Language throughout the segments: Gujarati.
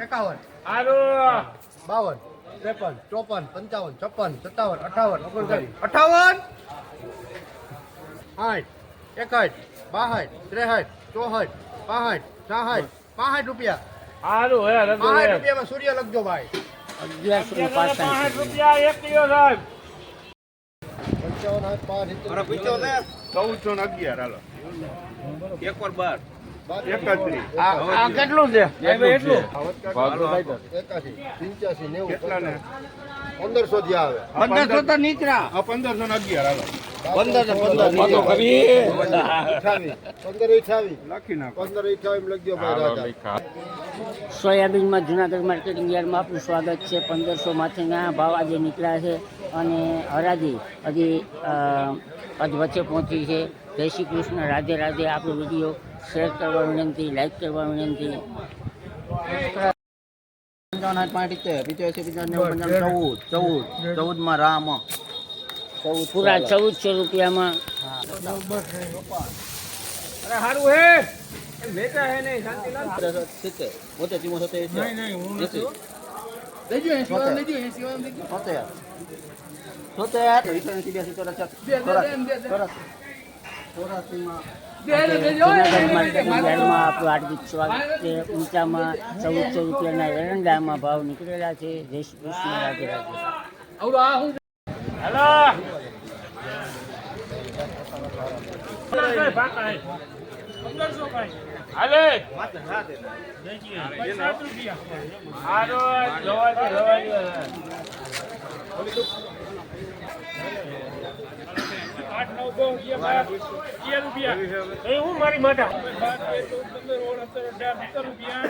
51 હારું 52 53 54 55 56 57 58 59 58 60 61 62 63 64 65 60 રૂપિયા હારું હે 65 રૂપિયામાં સૂર્ય લખજો ભાઈ 1165 રૂપિયા એક કિલો સાહેબ 55 આ કેટલું છે એટલું 81 85 90 1500 થી આવે 1500 તો નીકળ્યા 1528 લખજો ભાઈ રાજા સોયાબીનમાં જુનાગઢ માર્કેટિંગ યાર્ડમાં આપનું સ્વાગત છે. 1500 માથેના ભાવ આજે નીકળ્યા છે અને હરાજી હજી અધ વચ્ચે પહોંચી છે. જય શ્રી કૃષ્ણ, રાધે રાધે. આપણો વિડીયો શેર કરવા વિનંતી, લાઈક કરવા વિનંતી. પૂરા 1400 રૂપિયામાં અરે હારું હે વેચા હે નહીં શાંતિલાલ જુનાગઢ માર્કેટિંગ યાર્ડમાં આપણું હાર્દિક સ્વાગત છે. ઊંચામાં 1400 રૂપિયાના એરંડામાં ભાવ નીકળેલા છે. જય શ્રી કૃષ્ણ, રાધે રાધે. હેલો હાલે હારું જવા હું મારી માતા 1517 રૂપિયા.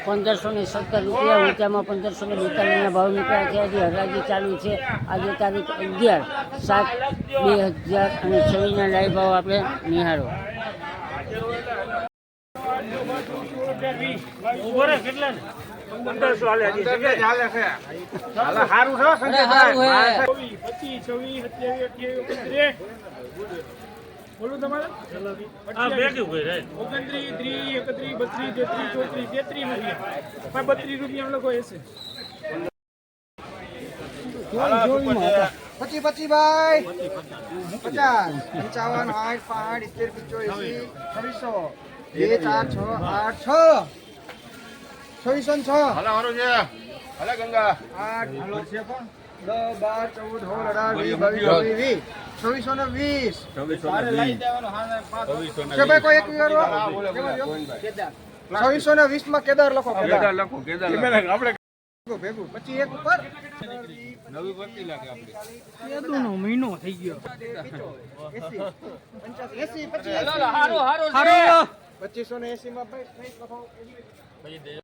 ઊંચામાં 1542 ભાવ નીકળ્યા છે. હજી હરાજી ચાલુ છે. આજે તારીખ 11/7/2026 લાઈવ ભાવ આપણે નિહાળો. કેટલા 1500 હાલે હજી હાલે છે હાલે હારું છે સંજયભાઈ 25 26 27 28 બોલું તમારે આ બે કેવું હોય રે 29 30 31 32 33 33 રૂપિયા 32 રૂપિયા લોકો હશે 25 ભાઈ 50 55 60 65 70 2 4 6 8 6 2606 હાલો હારો છે હાલે ગંગા 8 હાલો છે પણ 10 12 14 18 20 2620 છે ભાઈ કોઈ એક વિચારો 2620 માં કેદાર લખો કેદાર આપણે ભેગું પછી એક ઉપર નવી ભરતી લાગે આપણે કેદુનો મહિનો થઈ ગયો 80 હારો 2580 માં ભાઈ લખો પછી